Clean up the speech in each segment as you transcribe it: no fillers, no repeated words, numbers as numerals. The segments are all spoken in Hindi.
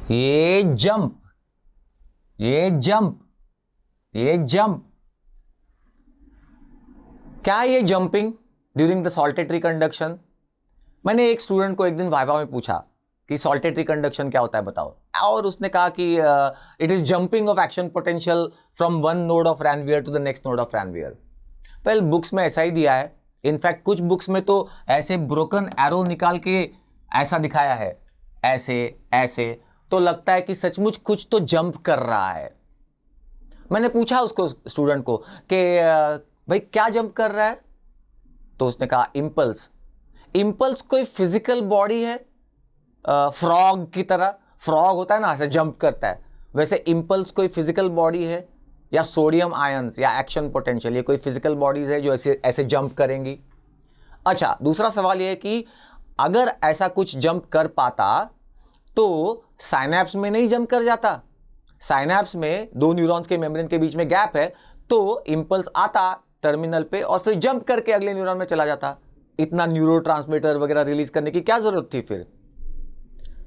ये जंप, ये जंप, ये जंप, क्या है ये jumping during the saltatory conduction? मैंने एक स्टूडेंट को एक दिन वाइवा में पूछा कि सॉल्टेटरी कंडक्शन क्या होता है बताओ, और उसने कहा कि it is jumping of action potential from one node of Ranvier to the next node of Ranvier. Well, books में ऐसा ही दिया है। इनफैक्ट कुछ बुक्स में तो ऐसे ब्रोकन एरो निकाल के ऐसा दिखाया है, ऐसे ऐसे, तो लगता है कि सचमुच कुछ तो जंप कर रहा है। मैंने पूछा उसको, स्टूडेंट को, कि भाई क्या जंप कर रहा है? तो उसने कहा इम्पल्स। इम्पल्स कोई फिजिकल बॉडी है? फ्रॉग की तरह, फ्रॉग होता है ना, ऐसे जंप करता है, वैसे इम्पल्स कोई फिजिकल बॉडी है? या सोडियम आयंस या एक्शन पोटेंशियल, ये कोई फिजिकल बॉडीज है जो ऐसे ऐसे जंप करेंगी? अच्छा, दूसरा सवाल ये है कि अगर ऐसा कुछ जंप कर पाता तो साइनैप्स में नहीं जंप कर जाता? साइनैप्स में दो न्यूरॉन्स के मेम्ब्रेन के बीच में गैप है, तो इंपल्स आता टर्मिनल पे और फिर जंप करके अगले न्यूरॉन में चला जाता। इतना न्यूरोट्रांसमीटर वगैरह रिलीज करने की क्या जरूरत थी फिर?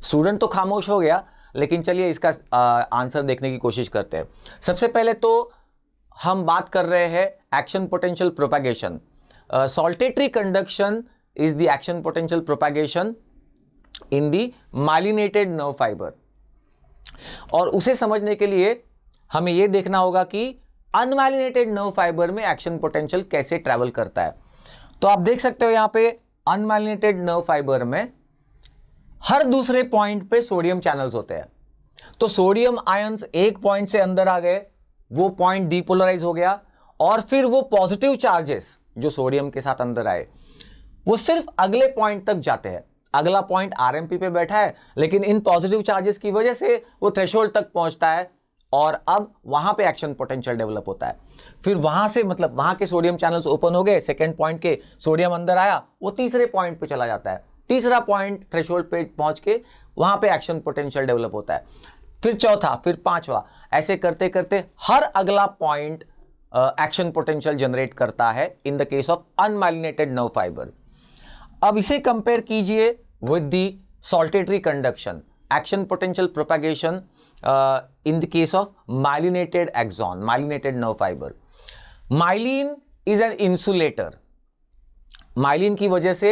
स्टूडेंट तो खामोश हो गया, लेकिन चलिए इसका आंसर देखने की कोशिश करते हैं। सबसे पहले तो हम बात कर रहे हैं action potential propagation. Saltatory conduction is the action potential propagation in the myelinated nerve fibre. और उसे समझने के लिए हमें यह देखना होगा कि अनमाइलिनेटेड नर्व फाइबर में एक्शन पोटेंशियल कैसे ट्रैवल करता है। तो आप देख सकते हो यहां पे अनमाइलिनेटेड नर्व फाइबर में हर दूसरे पॉइंट पे सोडियम चैनल्स होते हैं। तो सोडियम आयंस एक पॉइंट से अंदर आ गए, वो पॉइंट डीपोलराइज हो गया, और फिर वो पॉजिटिव चार्जेस जो सोडियम के साथ अंदर आए वो सिर्फ अगले पॉइंट तक जाते हैं। अगला पॉइंट आरएमपी पे बैठा है, लेकिन इन पॉजिटिव चार्जेस की वजह से वो थ्रेशोल्ड तक पहुंचता है और अब वहां पे एक्शन पोटेंशियल डेवलप होता है। फिर वहां से मतलब वहां के सोडियम चैनल्स ओपन हो गए, सेकेंड पॉइंट के सोडियम अंदर आया, वो तीसरे पॉइंट पे चला जाता है, तीसरा पॉइंट थ्रेशोल्ड पे पहुंच के वहां पे एक्शन पोटेंशियल डेवलप होता है, फिर चौथा, फिर पांचवा, ऐसे करते करते हर अगला पॉइंट एक्शन पोटेंशियल जनरेट करता है इन the case of unmyelinated nerve fibre. अब इसे कंपेयर कीजिए with the saltatory conduction, action potential propagation in the case of myelinated axon, myelinated nerve fiber. Myelin is an insulator. Myelin की वजह से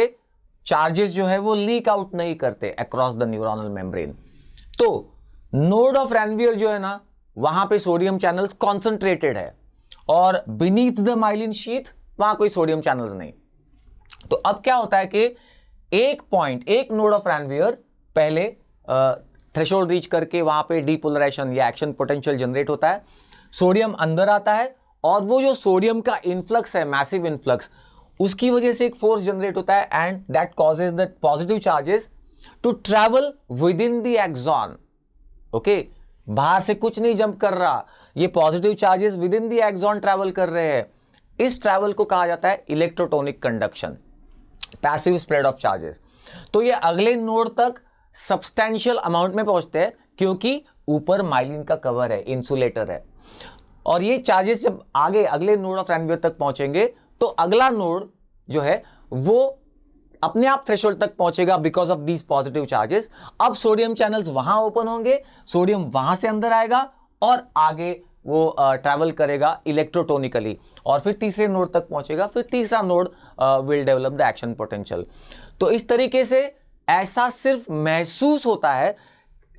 चार्जेस जो है वो लीक आउट नहीं करते अक्रॉस द न्यूरोनल मेम्ब्रेन। तो नोड ऑफ रैनवियर जो है ना, वहां पे सोडियम चैनल्स कॉन्सेंट्रेटेड है, और बीनीथ द माइलिन शीथ वहां कोई सोडियम चैनल्स नहीं। तो अब क्या होता है कि एक पॉइंट, एक नोड ऑफ रैनवियर पहले थ्रेशोल्ड रीच करके वहां पे डीपोलराइजेशन या एक्शन पोटेंशियल जनरेट होता है, सोडियम अंदर आता है, और वो जो सोडियम का इनफ्लक्स है, मैसिव इनफ्लक्स, उसकी वजह से एक फोर्स जनरेट होता है, and that causes the positive charges to travel within the axon. Okay, बाहर से कुछ नहीं जंप कर रहा, ये positive charges within the axon travel कर रहे हैं। इस ट्रैवल को कहा जाता है electrotonic conduction, passive spread of charges. तो ये अगले नोड तक सब्सटैंशियल अमाउंट में पहुंचते हैं, क्योंकि ऊपर माइलिन का कवर है, इंसुलेटर है, और ये चार्जेस जब आगे अगले नोड ऑफ रैनवियर तक पहुंचेंगे तो अगला नोड जो है वो अपने आप थ्रेशोल्ड तक पहुंचेगा because of these positive charges. अब सोडियम चैनल्स वहां ओपन होंगे, सोडियम वहां से अंदर आएगा और आगे वो ट्रैवल करेगा इलेक्ट्रोटोनिकली, और फिर तीसरे नोड तक पहुंचेगा, फिर तीसरा node will develop the action potential. तो इस तरीके से ऐसा सिर्फ महसूस होता है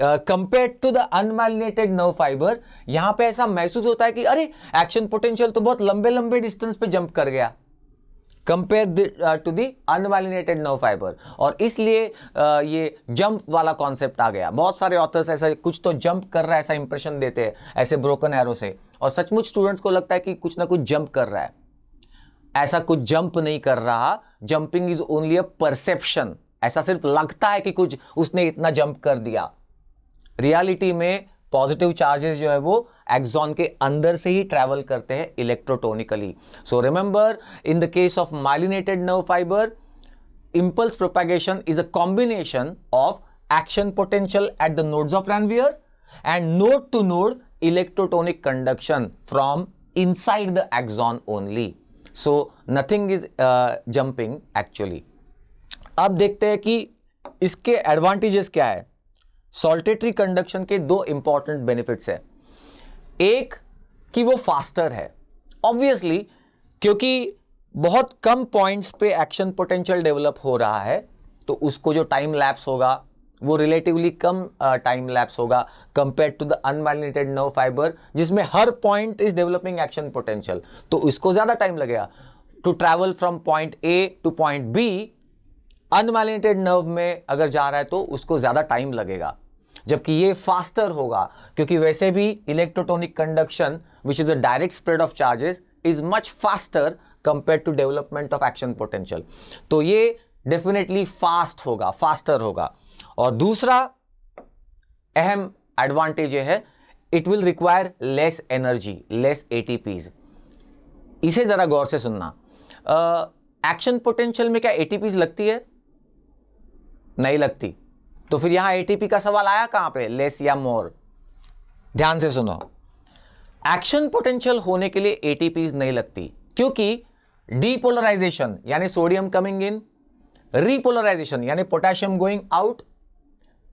compare to the unmyelinated nerve fibre. यहां पे ऐसा महसूस होता है कि अरे एक्शन पोटेंशियल तो बहुत लंबे लंबे डिस्टेंस पे जंप कर गया compare to the unmyelinated nerve fibre, और इसलिए ये जंप वाला कॉन्सेप्ट आ गया। बहुत सारे ऑथर्स ऐसा कुछ तो जंप कर रहा है ऐसा इंप्रेशन देते हैं ऐसे ब्रोकन एरो से, और सचमुच स्टूडेंट्स को लगता है कि कुछ ना कुछ जंप कर रहा है। ऐसा कुछ जंप नहीं कर रहा, jumping is only a perception. ऐसा सिर्फ लगता है कि कुछ उसने इतना जंप कर दिया, रियलिटी में पॉजिटिव चार्जेस जो है वो एक्सॉन के अंदर से ही ट्रैवल करते हैं electrotonically. So remember, in the case of myelinated nerve fibre, impulse propagation is a combination of action potential at the nodes of Ranvier and node to node electrotonic conduction from inside the axon only. So nothing is jumping actually. अब देखते हैं कि इसके एडवांटेजेस क्या है। सॉल्टेटरी कंडक्शन के दो इंपॉर्टेंट बेनिफिट्स है। एक कि वो फास्टर है, ऑब्वियसली, क्योंकि बहुत कम पॉइंट्स पे एक्शन पोटेंशियल डेवलप हो रहा है, तो उसको जो टाइम लैप्स होगा वो रिलेटिवली कम टाइम लैप्स होगा compare to the unmyelinated nerve fibre, जिसमें हर point is developing action potential, तो इसको ज्यादा टाइम लगेगा to travel from point A to point B. Unmyelinated nerve में अगर जा रहा है तो उसको ज्यादा टाइम लगेगा, जबकि ये फास्टर होगा, क्योंकि वैसे भी electrotonic conduction which is a direct spread of charges is much faster compare to development of action potential. तो ये डेफिनेटली फास्ट होगा, फास्टर होगा। और दूसरा अहम एडवांटेज ये है, it will require less energy, less ATPs. इसे जरा गौर से सुनना। एक्शन पोटेंशियल में क्या एटीपीज लगती है? नहीं लगती। तो फिर यहां एटीपी का सवाल आया कहां पे, लेस या मोर? ध्यान से सुनो, एक्शन पोटेंशियल होने के लिए एटीपीज नहीं लगती, क्योंकि डीपोलराइजेशन यानी सोडियम कमिंग इन, रीपोलराइजेशन यानी पोटेशियम गोइंग आउट,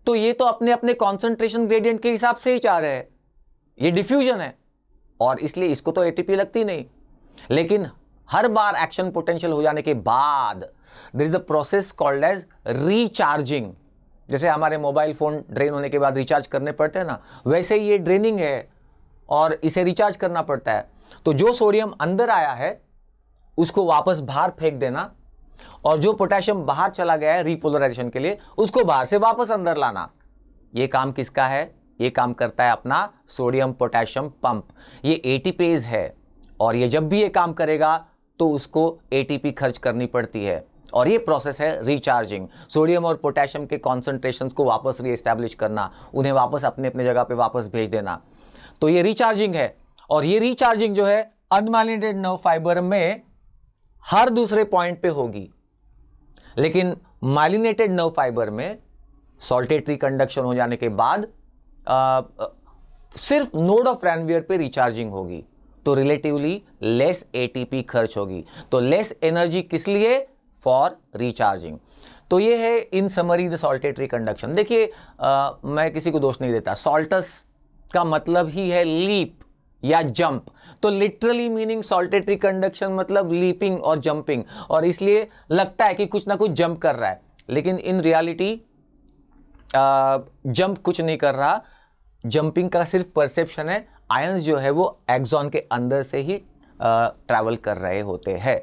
तो ये तो अपने अपने कॉन्सेंट्रेशन ग्रेडियंट के हिसाब से ही जा रहे हैं, ये डिफ्यूजन है, और इसलिए इसको तो एटीपी लगती नहीं। लेकिन हर बार एक्शन पोटेंशियल हो जाने के बाद there is a process called as recharging. जैसे हमारे मोबाइल फोन ड्रेन होने के बाद रिचार्ज करने पड़ते हैं ना, वैसे ही ये ड्रेनिंग है और इसे रिचार्ज करना पड़ता है। तो जो सोडियम अंदर आया है उसको वापस बाहर फेंक देना, और जो पोटेशियम बाहर चला गया है रीपोलराइजेशन के लिए, उसको बाहर से वापस अंदर लाना। ये काम किसका है? ये काम करता है अपना सोडियम पोटेशियम पंप। ये एटीपेज है, और ये जब भी ये काम करेगा तो उसको एटीपी खर्च करनी पड़ती है, और ये प्रोसेस है रिचार्जिंग। सोडियम और पोटेशियम के कॉन्सेंट्रेशंस को वापस रीएस्टैब्लिश करना, उन्हें वापस अपने अपने जगह पे वापस भेज देना, तो ये रिचार्जिंग है। और ये रिचार्जिंग जो है अनमाइलिनेटेड नर्व फाइबर में हर दूसरे पॉइंट पे होगी, लेकिन माइलिनेटेड नर्व फाइबर में सॉल्टेटरी कंडक्शन हो जाने के बाद सिर्फ नोड ऑफ रैनवियर पे रिचार्जिंग होगी, तो रिलेटिवली लेस एटीपी खर्च होगी। तो लेस एनर्जी किस लिए? For recharging. तो ये है इन समरी द सॉल्टेटरी कंडक्शन। देखिए, मैं किसी को दोष नहीं देता, सॉल्टस का मतलब ही है लीप या जंप, तो लिटरली मीनिंग सॉल्टेटरी कंडक्शन मतलब लीपिंग और जंपिंग, और इसलिए लगता है कि कुछ ना कुछ जंप कर रहा है, लेकिन इन रियलिटी जंप कुछ नहीं कर रहा। जंपिंग का सिर्फ परसेप्शन है। आयंस जो है वो एक्सॉन के अंदर से ही ट्रैवल कर रहे होते हैं।